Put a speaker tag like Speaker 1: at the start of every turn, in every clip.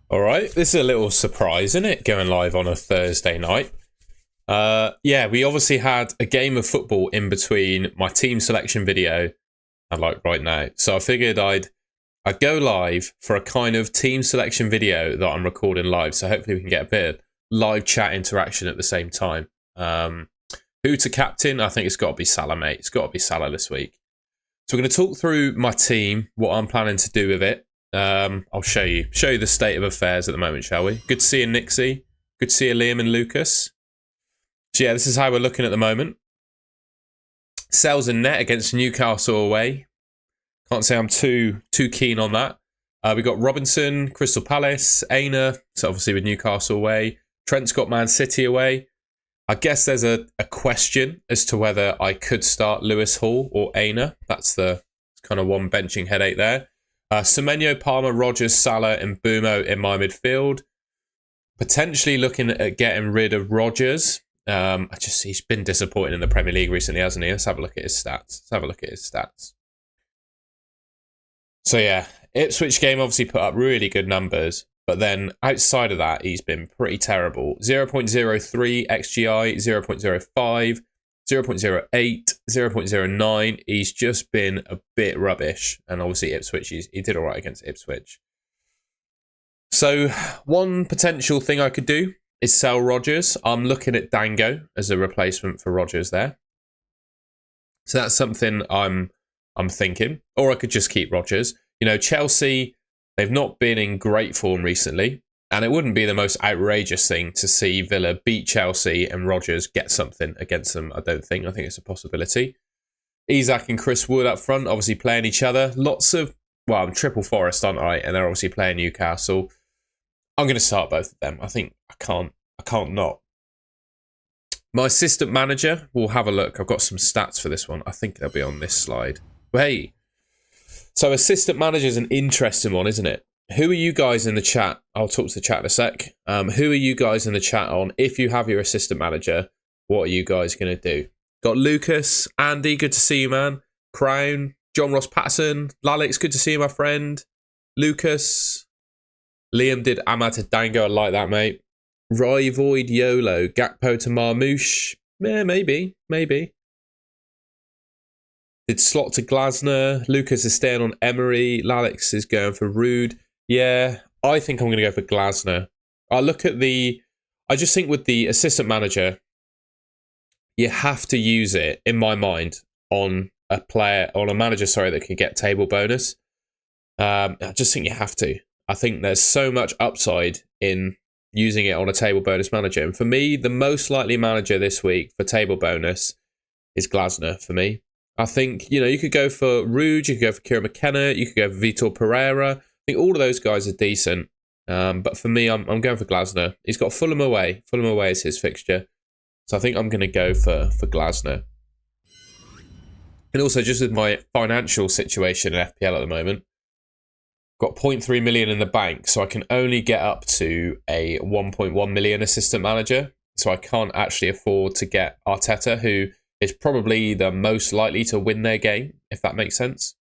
Speaker 1: All right, this is a little surprise, isn't it? Going live on a Thursday night. Yeah, we obviously had a game of football in between my team selection video and like right now. So I figured I'd go live for a kind of team selection video that I'm recording live. So hopefully we can get a bit of live chat interaction at the same time. Who to captain? I think it's got to be Salah, mate. It's got to be Salah this week. So we're going to talk through my team, what I'm planning to do with it. I'll show you the state of affairs at the moment, shall we? Good to see you, Nixie. Good to see you, Liam and Lucas. So yeah, this is how we're looking at the moment. Sells in net against Newcastle away. Can't say I'm too keen on that. We got Robinson, Crystal Palace, Aina, so obviously with Newcastle away. Trent's got Man City away. I guess there's a question as to whether I could start Lewis Hall or Aina. That's the kind of one benching headache there. Semenyo, Palmer, Rogers, Salah and Bumo in my midfield. Potentially looking at getting rid of Rogers. He's been disappointing in the Premier League recently, hasn't he? Let's have a look at his stats. So yeah, Ipswich game obviously put up really good numbers. But then outside of that, he's been pretty terrible. 0.03 XGI, 0.05, 0.08, 0.09. He's just been a bit rubbish. And obviously Ipswich, he did all right against Ipswich. So one potential thing I could do is sell Rogers. I'm looking at Dango as a replacement for Rogers there. So that's something I'm thinking. Or I could just keep Rogers. You know, Chelsea, they've not been in great form recently. And it wouldn't be the most outrageous thing to see Villa beat Chelsea and Rodgers get something against them, I don't think. I think it's a possibility. Isak and Chris Wood up front, obviously playing each other. I'm triple Forest, aren't I? And they're obviously playing Newcastle. I'm going to start both of them. I think I can't not. My assistant manager, we'll have a look. I've got some stats for this one. I think they'll be on this slide. But hey, so assistant manager is an interesting one, isn't it? Who are you guys in the chat? I'll talk to the chat in a sec. Who are you guys in the chat on? If you have your assistant manager, what are you guys going to do? Got Lucas, Andy, good to see you, man. Crown, John Ross Patterson, Lalix, good to see you, my friend. Lucas, Liam did Ahmad to Dango, I like that, mate. Roy Void, YOLO, Gakpo to Marmouche. Yeah, maybe. Did Slot to Glasner. Lucas is staying on Emery. Lalix is going for Rude. Yeah, I think I'm going to go for Glasner. I just think with the assistant manager, you have to use it, in my mind, on a manager, that can get table bonus. I just think you have to. I think there's so much upside in using it on a table bonus manager. And for me, the most likely manager this week for table bonus is Glasner for me. I think, you could go for Rude, you could go for Kieran McKenna, you could go for Vitor Pereira. I think all of those guys are decent. But for me, I'm going for Glasner. He's got Fulham away. Fulham away is his fixture. So I think I'm going to go for Glasner. And also, just with my financial situation in FPL at the moment, got 0.3 million in the bank, so I can only get up to a 1.1 million assistant manager. So I can't actually afford to get Arteta, who is probably the most likely to win their game, if that makes sense.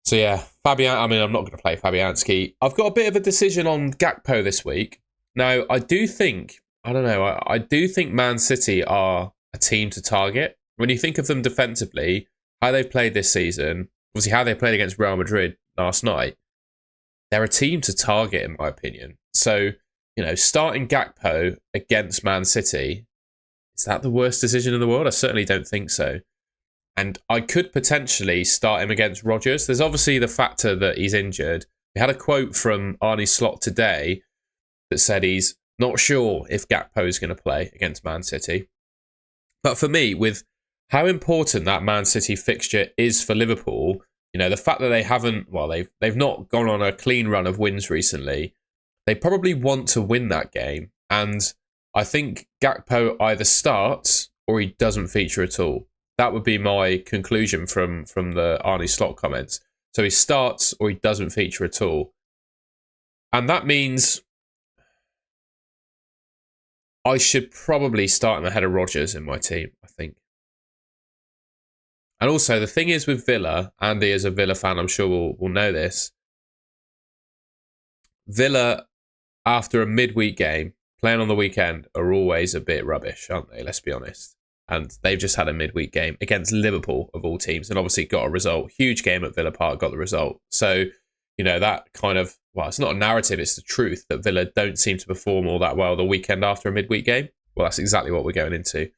Speaker 1: So yeah, I'm not going to play Fabianski. I've got a bit of a decision on Gakpo this week. Now, I do think Man City are a team to target. When you think of them defensively, how they've played this season, obviously how they played against Real Madrid last night, they're a team to target, in my opinion. So, starting Gakpo against Man City, is that the worst decision in the world? I certainly don't think so. And I could potentially start him against Rodgers. There's obviously the factor that he's injured. We had a quote from Arne Slot today that said he's not sure if Gakpo is going to play against Man City. But for me, with how important that Man City fixture is for Liverpool, the fact that they've not gone on a clean run of wins recently, they probably want to win that game. And I think Gakpo either starts or he doesn't feature at all. That would be my conclusion from the Arne Slot comments. So he starts or he doesn't feature at all. And that means I should probably start him ahead of Rodgers in my team, I think. And also, the thing is with Villa, Andy as a Villa fan, I'm sure will know this, Villa, after a midweek game, playing on the weekend, are always a bit rubbish, aren't they? Let's be honest. And they've just had a midweek game against Liverpool, of all teams, and obviously got a result. Huge game at Villa Park, got the result. So, that kind of, well, it's not a narrative, it's the truth that Villa don't seem to perform all that well the weekend after a midweek game. Well, that's exactly what we're going into.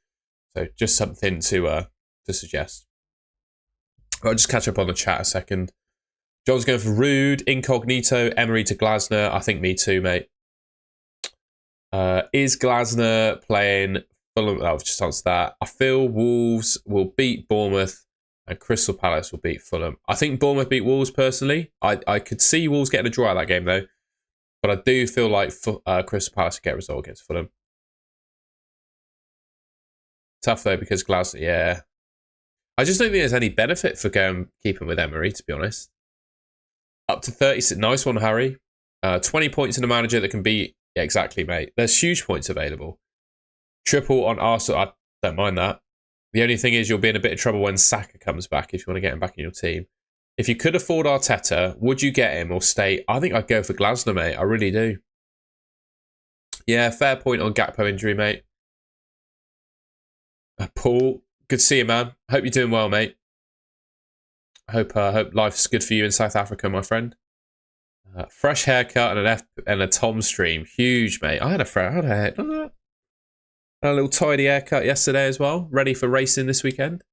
Speaker 1: So just something to suggest. I'll just catch up on the chat a second. John's going for Rude, Incognito, Emery to Glasner. I think me too, mate. Is Glasner playing Fulham? I've just answered that. I feel Wolves will beat Bournemouth and Crystal Palace will beat Fulham. I think Bournemouth beat Wolves personally. I could see Wolves getting a draw out of that game though. But I do feel like Crystal Palace will get a result against Fulham. Tough though because Glasner, yeah. I just don't think there's any benefit for going keeping with Emery, to be honest. Up to 36. Nice one, Harry. 20 points in a manager that can beat. Yeah, exactly, mate. There's huge points available. Triple on Arsenal. I don't mind that. The only thing is you'll be in a bit of trouble when Saka comes back if you want to get him back in your team. If you could afford Arteta, would you get him or stay? I think I'd go for Glasner, mate. I really do. Yeah, fair point on Gakpo injury, mate. Paul, good to see you, man. Hope you're doing well, mate. I hope life's good for you in South Africa, my friend. Fresh haircut and a Tom stream. Huge, mate. I had a little tidy haircut yesterday as well. Ready for racing this weekend.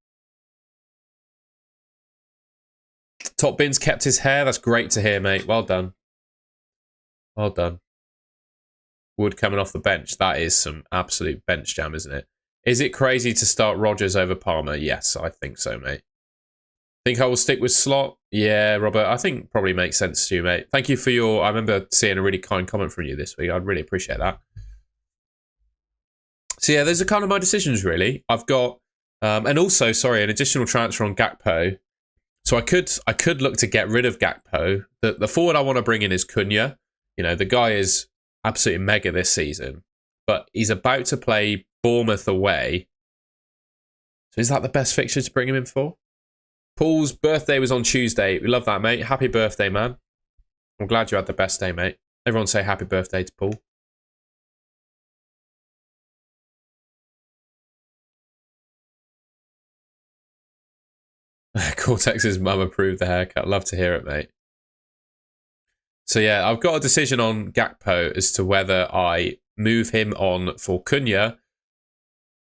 Speaker 1: Top Bins kept his hair. That's great to hear, mate. Well done. Well done. Wood coming off the bench. That is some absolute bench jam, isn't it? Is it crazy to start Rodgers over Palmer? Yes, I think so, mate. Think I will stick with Slot? Yeah, Robert, I think probably makes sense to you, mate. Thank you for I remember seeing a really kind comment from you this week. I'd really appreciate that. So yeah, those are kind of my decisions, really. I've got, and also, sorry, an additional transfer on Gakpo. So I could look to get rid of Gakpo. The forward I want to bring in is Cunha. The guy is absolutely mega this season, but he's about to play Bournemouth away. So is that the best fixture to bring him in for? Paul's birthday was on Tuesday. We love that, mate. Happy birthday, man. I'm glad you had the best day, mate. Everyone say happy birthday to Paul. Cortex's mum approved the haircut. Love to hear it, mate. So yeah, I've got a decision on Gakpo as to whether I move him on for Cunha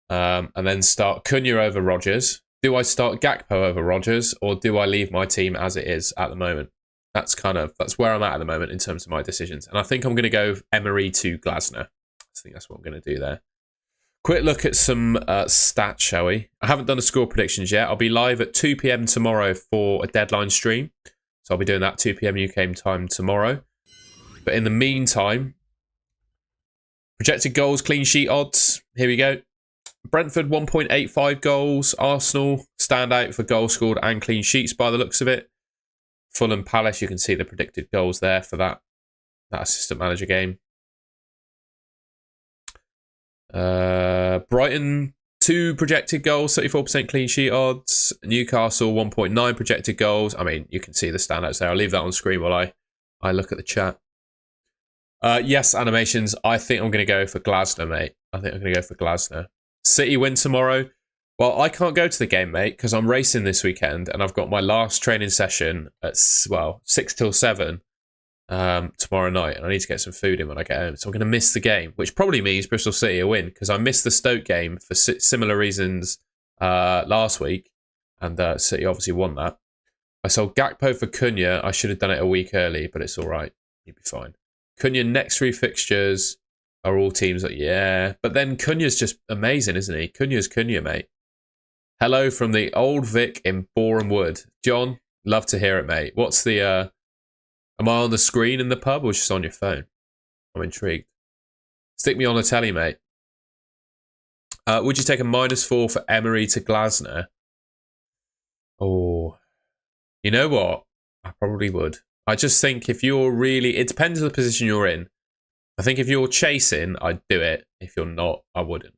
Speaker 1: and then start Cunha over Rodgers. Do I start Gakpo over Rodgers or do I leave my team as it is at the moment? That's where I'm at the moment in terms of my decisions. And I think I'm going to go Emery to Glasner. I think that's what I'm going to do there. Quick look at some stats, shall we? I haven't done the score predictions yet. I'll be live at 2 p.m. tomorrow for a deadline stream. So I'll be doing that 2 p.m. UK time tomorrow. But in the meantime, projected goals, clean sheet odds. Here we go. Brentford 1.85 goals. Arsenal stand out for goals scored and clean sheets by the looks of it. Fulham Palace, you can see the predicted goals there for that assistant manager game. Brighton 2 projected goals, 34% clean sheet odds. Newcastle 1.9 projected goals. I mean, you can see the standouts there. I'll leave that on screen while I look at the chat. Yes, animations. I think I'm going to go for Glasner, mate. I think I'm going to go for Glasner. City win tomorrow. Well, I can't go to the game, mate, because I'm racing this weekend and I've got my last training session at 6 till 7 tomorrow night, and I need to get some food in when I get home. So I'm going to miss the game, which probably means Bristol City will win because I missed the Stoke game for similar reasons last week, and City obviously won that. I sold Gakpo for Cunha. I should have done it a week early, but it's all right. You'll be fine. Cunha next 3 fixtures are all teams that, yeah. But then Cunha's just amazing, isn't he? Cunha's Cunha, mate. Hello from the old Vic in Boreham Wood. John, love to hear it, mate. What's the... am I on the screen in the pub or just on your phone? I'm intrigued. Stick me on a telly, mate. Would you take a -4 for Emery to Glasner? Oh, you know what? I probably would. I just think if you're really... It depends on the position you're in. I think if you're chasing, I'd do it. If you're not, I wouldn't.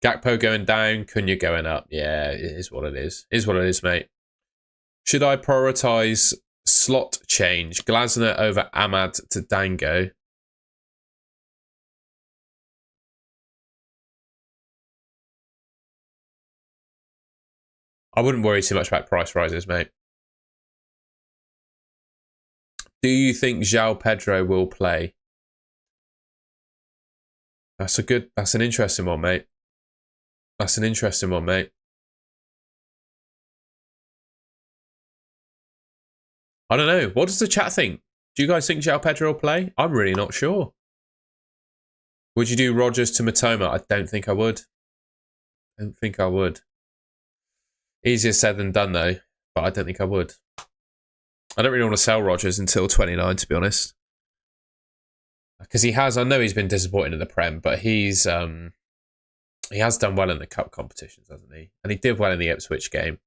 Speaker 1: Gakpo going down, Cunha going up. Yeah, it is what it is. It is what it is, mate. Should I prioritise Slot change. Glasner over Ahmad to Dango. I wouldn't worry too much about price rises, mate. Do you think João Pedro will play? That's an interesting one, mate. That's an interesting one, mate. I don't know. What does the chat think? Do you guys think João Pedro will play? I'm really not sure. Would you do Rodgers to Matoma? I don't think I would. I don't think I would. Easier said than done, though. But I don't think I would. I don't really want to sell Rodgers until 29, to be honest. Because I know he's been disappointed in the Prem, but he has done well in the cup competitions, hasn't he? And he did well in the Ipswich game.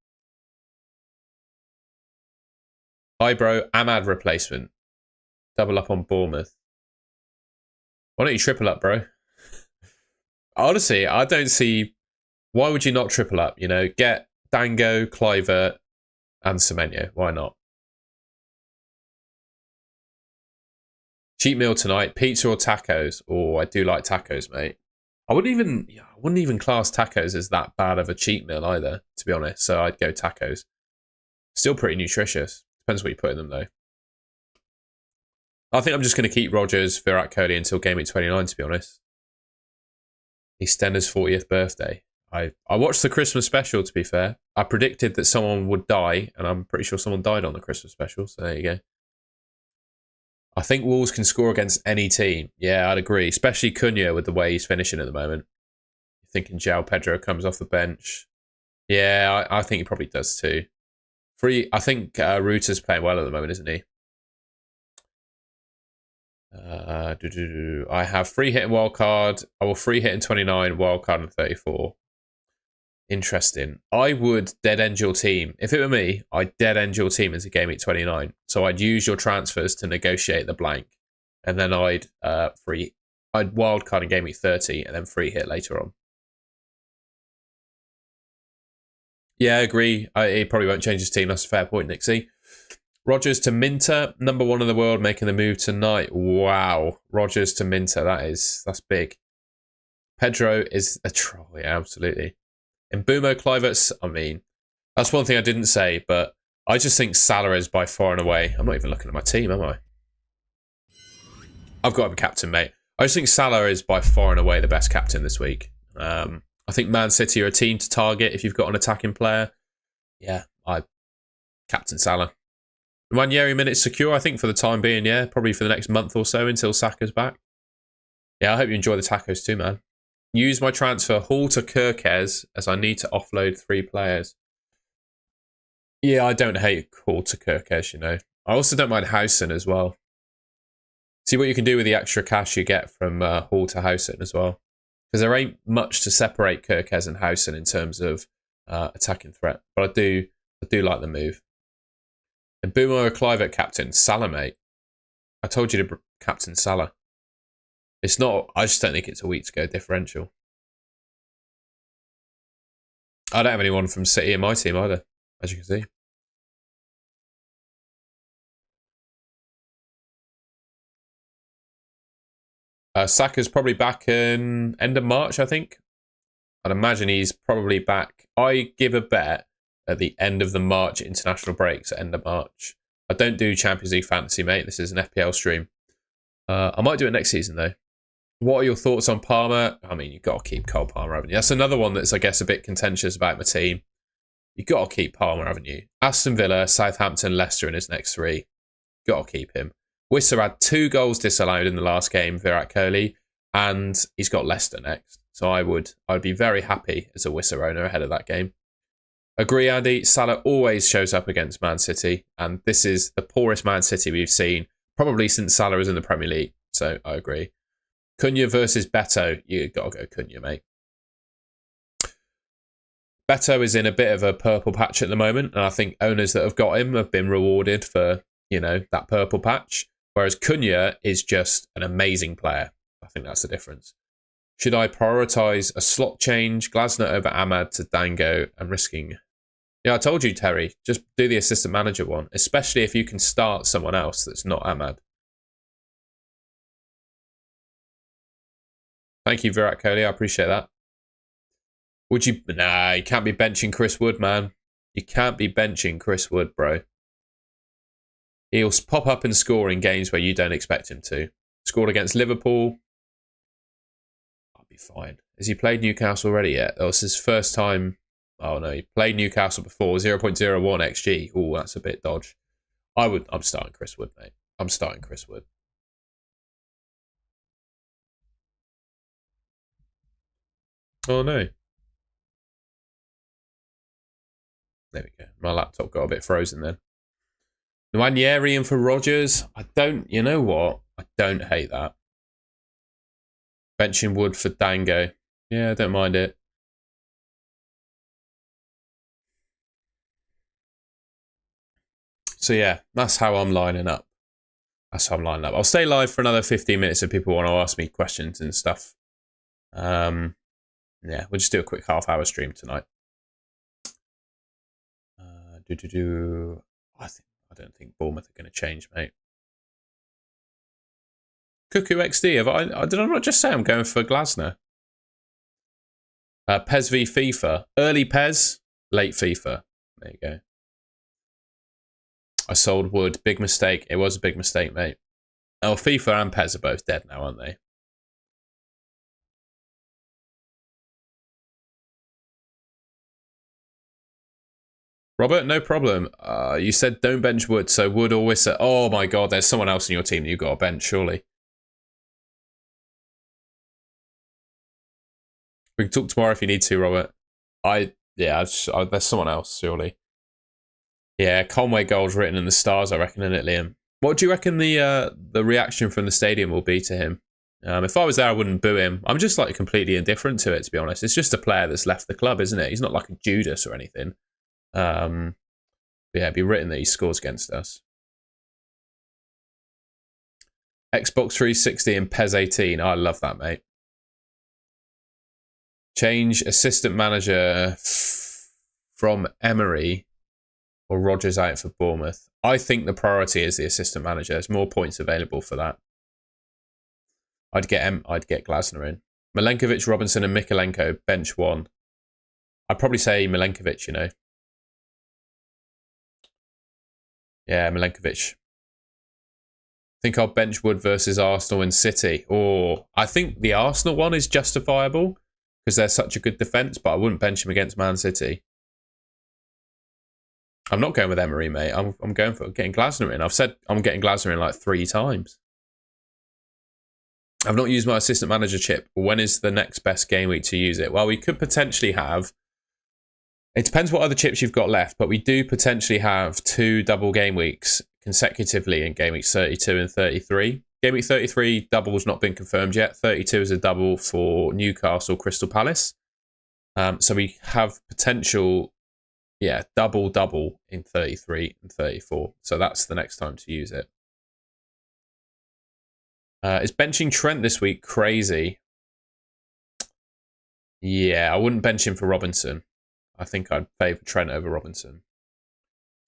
Speaker 1: Hi, bro. Ahmad replacement. Double up on Bournemouth. Why don't you triple up, bro? Honestly, I don't see... Why would you not triple up? You know, get Dango, Kluivert, and Semenyo. Why not? Cheap meal tonight. Pizza or tacos? Oh, I do like tacos, mate. I wouldn't even class tacos as that bad of a cheat meal either, to be honest. So I'd go tacos. Still pretty nutritious. Depends what you put in them, though. I think I'm just going to keep Rodgers, Virat Kohli until Gameweek 29, to be honest. EastEnders' 40th birthday. I watched the Christmas special, to be fair. I predicted that someone would die, and I'm pretty sure someone died on the Christmas special, so there you go. I think Wolves can score against any team. Yeah, I'd agree, especially Cunha with the way he's finishing at the moment. You're thinking João Pedro comes off the bench. Yeah, I think he probably does too. I think Ruta's playing well at the moment, isn't he? I have free hit and wild card. I will free hit in 29, wild card in 34. Interesting. I would dead end your team. If it were me, I'd dead end your team into Gameweek 29. So I'd use your transfers to negotiate the blank. And then I'd wild card in Gameweek 30 and then free hit later on. Yeah, I agree. He probably won't change his team. That's a fair point, Nixie. Rodgers to Minter, number 1 in the world, making the move tonight. Wow. Rodgers to Minter, that's big. Pedro is a troll, yeah, absolutely. And Mbumo, Kluivert, I mean, that's one thing I didn't say, but I just think Salah is by far and away. I'm not even looking at my team, am I? I've got to be captain, mate. I just think Salah is by far and away the best captain this week. I think Man City are a team to target if you've got an attacking player. Yeah, captain Salah. Ranieri minutes secure, I think, for the time being, yeah. Probably for the next month or so until Saka's back. Yeah, I hope you enjoy the tacos too, man. Use my transfer Hall to Kirkes as I need to offload 3 players. Yeah, I don't hate Hall to Kirkes, you know. I also don't mind Housen as well. See what you can do with the extra cash you get from Hall to Housen as well. Because there ain't much to separate Kirkes and Housen in terms of attacking threat. But I do like the move. And Boomer or Kluivert captain, Salah, mate. I told you to captain Salah. It's not, I just don't think it's a week to go differential. I don't have anyone from City in my team either, as you can see. Saka's probably back in end of March, I think. I'd imagine he's probably back. I give a bet at the end of the March international breaks at end of March. I don't do Champions League fantasy, mate. This is an FPL stream. I might do it next season, though. What are your thoughts on Palmer? I mean, you've got to keep Cole Palmer, haven't you? That's another one that's, I guess, a bit contentious about my team. You've got to keep Palmer, haven't you? Aston Villa, Southampton, Leicester in his next 3. Got to keep him. Wissa had 2 goals disallowed in the last game, Virat Kohli, and he's got Leicester next. So I would be very happy as a Wissa owner ahead of that game. Agree, Andy. Salah always shows up against Man City, and this is the poorest Man City we've seen probably since Salah was in the Premier League. So I agree. Cunha versus Beto. You got to go Cunha, mate. Beto is in a bit of a purple patch at the moment, and I think owners that have got him have been rewarded for, you know, that purple patch. Whereas Cunha is just an amazing player. I think that's the difference. Should I prioritise a slot change, Glasner over Ahmad to Dango, and risking Yeah, I told you, Terry. Just do the assistant manager one, especially if you can start someone else that's not Ahmad. Thank you, Virat Kohli. I appreciate that. Would you? Nah, you can't be benching Chris Wood, man. You can't be benching Chris Wood, bro. He'll pop up and score in games where you don't expect him to. Scored against Liverpool. I'll be fine. Has he played Newcastle already yet? That was his first time. Oh no, he played Newcastle before. 0.01 XG. Oh, that's a bit dodge. I'm starting Chris Wood, mate. I'm starting Chris Wood. Oh no. There we go. My laptop got a bit frozen then. Nwaneri in for Rodgers. You know what? I don't hate that. Benching Wood for Dango. Yeah, I don't mind it. So yeah, that's how I'm lining up. I'll stay live for another 15 minutes if people want to ask me questions and stuff. Yeah, we'll just do a quick half-hour stream tonight. I don't think Bournemouth are going to change, mate. Cuckoo XD, did I not just say I'm going for Glasner? Pez v FIFA. Early Pez, late FIFA. There you go. I sold Wood. Big mistake. It was a big mistake, mate. Oh, FIFA and Pez are both dead now, aren't they? Robert, no problem. You said don't bench Wood, so Wood always said, oh my god, there's someone else in your team that you've got to bench, surely. We can talk tomorrow if you need to, Robert. There's someone else, surely. Yeah, Conway goal's written in the stars, I reckon, isn't it, Liam? What do you reckon the reaction from the stadium will be to him? If I was there, I wouldn't boo him. I'm just like completely indifferent to it, to be honest. It's just a player that's left the club, isn't it? He's not like a Judas or anything. Yeah, it'd be written that he scores against us. Xbox 360 and PES 18. I love that, mate. Change assistant manager from Emery or Rodgers out for Bournemouth. I think the priority is the assistant manager. There's more points available for that. I'd get Glasner in. Milenkovic, Robinson, and Mikalenko bench one. I'd probably say Milenkovic, you know. Yeah, Milenkovic. I think I'll bench Wood versus Arsenal and City. Or I think the Arsenal one is justifiable because they're such a good defence, but I wouldn't bench him against Man City. I'm not going with Emery, mate. I'm going for getting Glasner in. I've said I'm getting Glasner in like 3 times. I've not used my assistant manager chip. When is the next best game week to use it? Well, we could potentially have... It depends what other chips you've got left, but we do potentially have 2 double game weeks consecutively in game weeks 32 and 33. Game week 33 double's not been confirmed yet. 32 is a double for Newcastle Crystal Palace. So we have potential, double in 33 and 34. So that's the next time to use it. Is benching Trent this week crazy? Yeah, I wouldn't bench him for Robinson. I think I'd favour Trent over Robinson.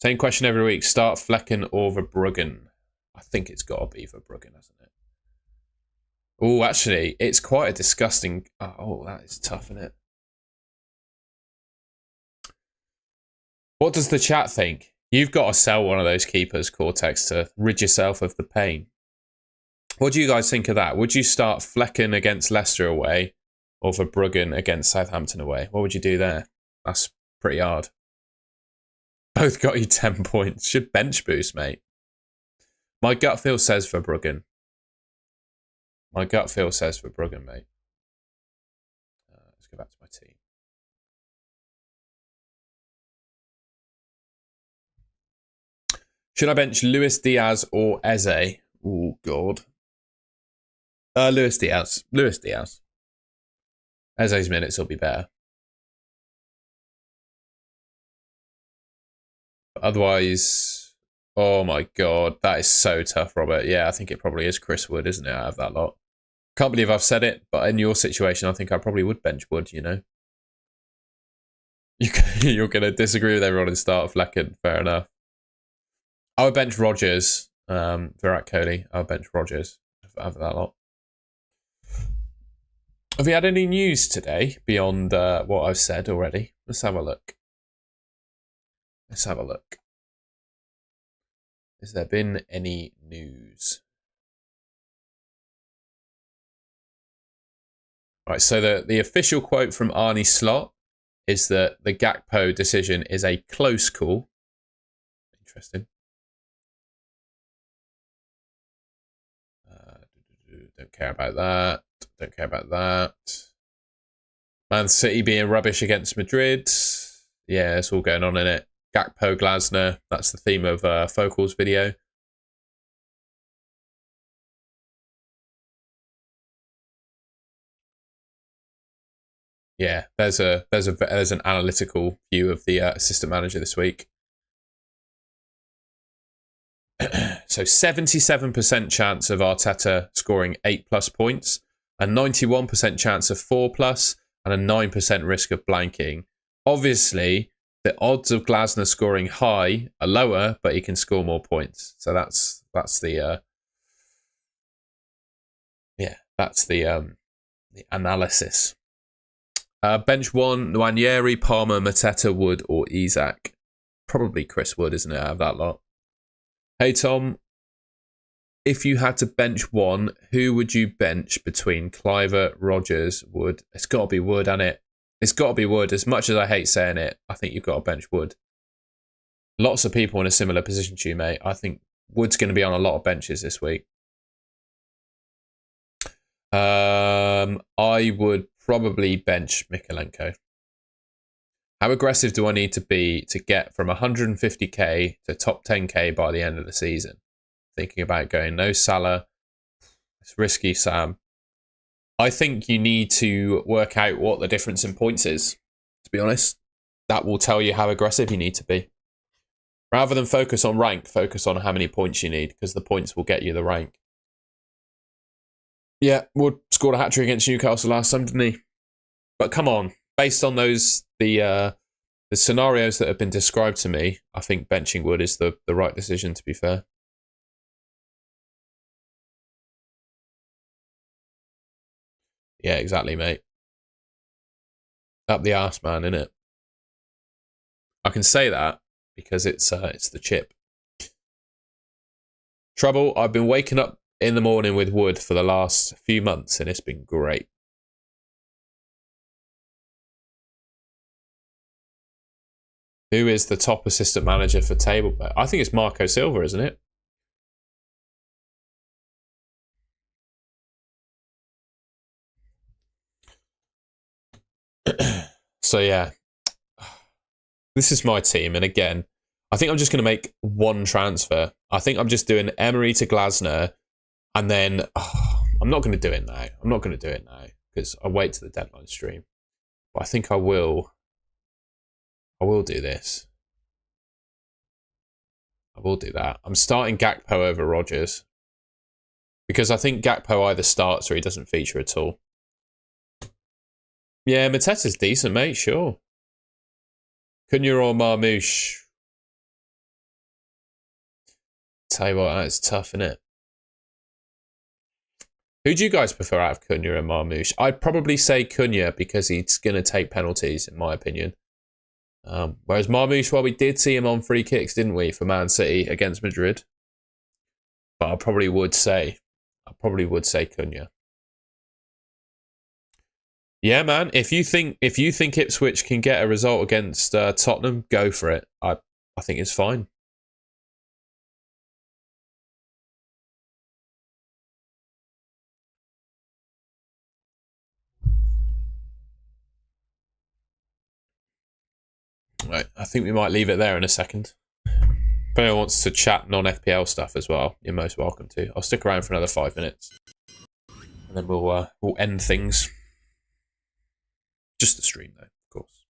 Speaker 1: Same question every week. Start Flecken or Verbruggen? I think it's got to be Verbruggen, hasn't it? Oh, actually, it's quite a disgusting... Oh, that is tough, isn't it? What does the chat think? You've got to sell one of those keepers, Cortex, to rid yourself of the pain. What do you guys think of that? Would you start Flecken against Leicester away or Verbruggen against Southampton away? What would you do there? That's pretty hard. Both got you 10 points. Should bench boost, mate. My gut feel says Verbruggen. My gut feel says Verbruggen, mate. Let's go back to my team. Should I bench Luis Diaz or Eze? Oh, God. Luis Diaz. Luis Diaz. Eze's minutes will be better. But otherwise, oh my God, that is so tough, Robert. Yeah, I think it probably is Chris Wood, isn't it, out of that lot? Can't believe I've said it, but in your situation, I think I probably would bench Wood, you know? You're going to disagree with everyone and start flecking. Fair enough. I would bench Rodgers. Virat Kohli. I would bench Rodgers. Have that lot. Have you had any news today beyond what I've said already? Let's have a look. Let's have a look. Has there been any news? Right, so the official quote from Arnie Slot is that the Gakpo decision is a close call. Interesting. Don't care about that. Don't care about that. Man City being rubbish against Madrid. Yeah, it's all going on in it. Gakpo, Glasner. That's the theme of Focal's video. Yeah, there's an analytical view of the assistant manager this week. So 77% chance of Arteta scoring 8+ points, a 91% chance of 4+, and a 9% risk of blanking. Obviously, the odds of Glasner scoring high are lower, but he can score more points. So that's the analysis. Bench 1, Nwaneri, Palmer, Mateta, Wood, or Isak. Probably Chris Wood, isn't it, out of that lot? Hey, Tom. If you had to bench one, who would you bench between Cliver, Rodgers, Wood? It's got to be Wood, hasn't it? It's got to be Wood. As much as I hate saying it, I think you've got to bench Wood. Lots of people in a similar position to you, mate. I think Wood's going to be on a lot of benches this week. I would probably bench Mikalenko. How aggressive do I need to be to get from 150k to top 10k by the end of the season? Thinking about going no Salah. It's risky, Sam. I think you need to work out what the difference in points is, to be honest. That will tell you how aggressive you need to be. Rather than focus on rank, focus on how many points you need, because the points will get you the rank. Yeah, Wood scored a hat-trick against Newcastle last time, didn't he? But come on, based on those the scenarios that have been described to me, I think benching Wood is the right decision, to be fair. Yeah, exactly, mate. Up the arse, man, innit? I can say that because it's the chip. Trouble, I've been waking up in the morning with Wood for the last few months and it's been great. Who is the top assistant manager for table? I think it's Marco Silva, isn't it? So yeah, this is my team, and again, I think I'm just going to make one transfer. I think I'm just doing Emery to Glasner, and then I'm not going to do it now. I'm not going to do it now because I wait to the deadline stream. But I think I will. I will do this. I will do that. I'm starting Gakpo over Rodgers because I think Gakpo either starts or he doesn't feature at all. Yeah, Mateta's decent, mate. Sure. Cunha or Marmoush? Tell you what, that's tough, isn't it? Who do you guys prefer out of Cunha and Marmoush? I'd probably say Cunha because he's going to take penalties, in my opinion. Whereas Marmoush, well, we did see him on free kicks, didn't we, for Man City against Madrid? But I probably would say Cunha. Yeah, man. If you think Ipswich can get a result against Tottenham, go for it. I think it's fine. Right, I think we might leave it there in a second. If anyone wants to chat non-FPL stuff as well, you're most welcome to. I'll stick around for another 5 minutes, and then we'll end things. Just the stream, though, of course.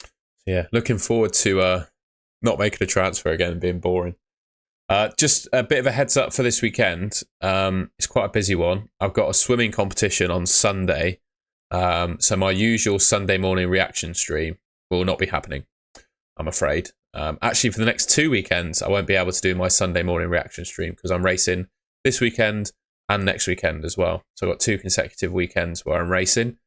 Speaker 1: So yeah, looking forward to not making a transfer again and being boring. Just a bit of a heads up for this weekend. It's quite a busy one. I've got a swimming competition on Sunday. So my usual Sunday morning reaction stream will not be happening, I'm afraid. Actually, for the next 2 weekends, I won't be able to do my Sunday morning reaction stream because I'm racing this weekend and next weekend as well. So I've got 2 consecutive weekends where I'm racing.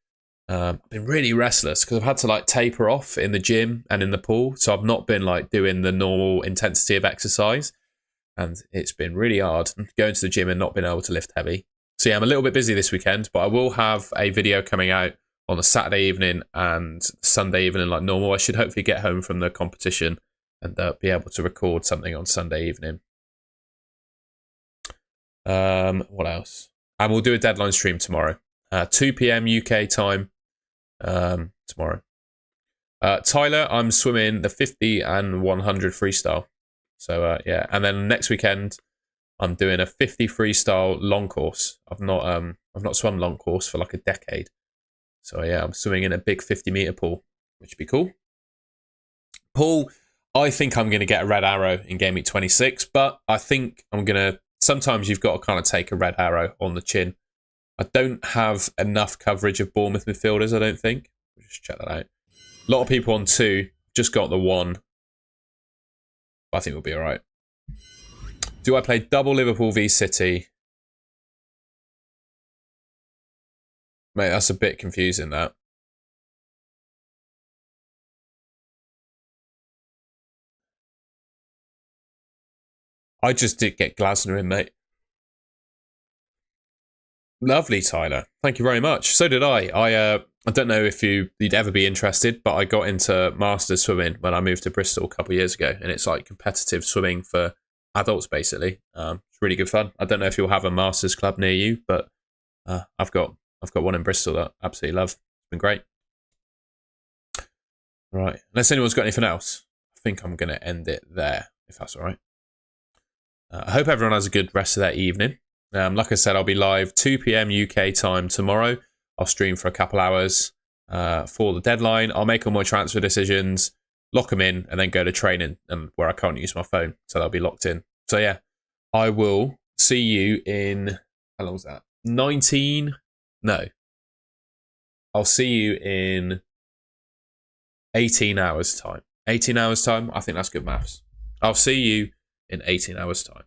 Speaker 1: I've been really restless because I've had to like taper off in the gym and in the pool. So I've not been like doing the normal intensity of exercise. And it's been really hard going to the gym and not being able to lift heavy. So yeah, I'm a little bit busy this weekend, but I will have a video coming out on a Saturday evening and Sunday evening like normal. I should hopefully get home from the competition and be able to record something on Sunday evening. What else? And we'll do a deadline stream tomorrow. 2 p.m. UK time tomorrow. Tyler, I'm swimming the 50 and 100 freestyle. So yeah, and then next weekend I'm doing a 50 freestyle long course. I've not swum long course for like a decade. So yeah, I'm swimming in a big 50-meter pool, which would be cool. Pool, I think I'm going to get a red arrow in Gameweek 26, but I think I'm going to... Sometimes you've got to kind of take a red arrow on the chin. I don't have enough coverage of Bournemouth midfielders, I don't think. Just check that out. A lot of people on 2, just got the 1. I think we'll be all right. Do I play double Liverpool v City? Mate, that's a bit confusing, that. I just did get Glasner in, mate. Lovely, Tyler. Thank you very much. So did I. I don't know if you'd ever be interested, but I got into Masters swimming when I moved to Bristol a couple of years ago, and it's like competitive swimming for adults, basically. It's really good fun. I don't know if you'll have a Masters club near you, but I've got one in Bristol that I absolutely love. It's been great. Right. Unless anyone's got anything else, I think I'm going to end it there, if that's all right. I hope everyone has a good rest of their evening. Like I said, I'll be live 2 p.m. UK time tomorrow. I'll stream for a couple hours for the deadline. I'll make all my transfer decisions, lock them in, and then go to training and where I can't use my phone. So they'll be locked in. So yeah, I will see you in... How long was that? 19? No. I'll see you in 18 hours time. 18 hours time? I think that's good maths. I'll see you in 18 hours time.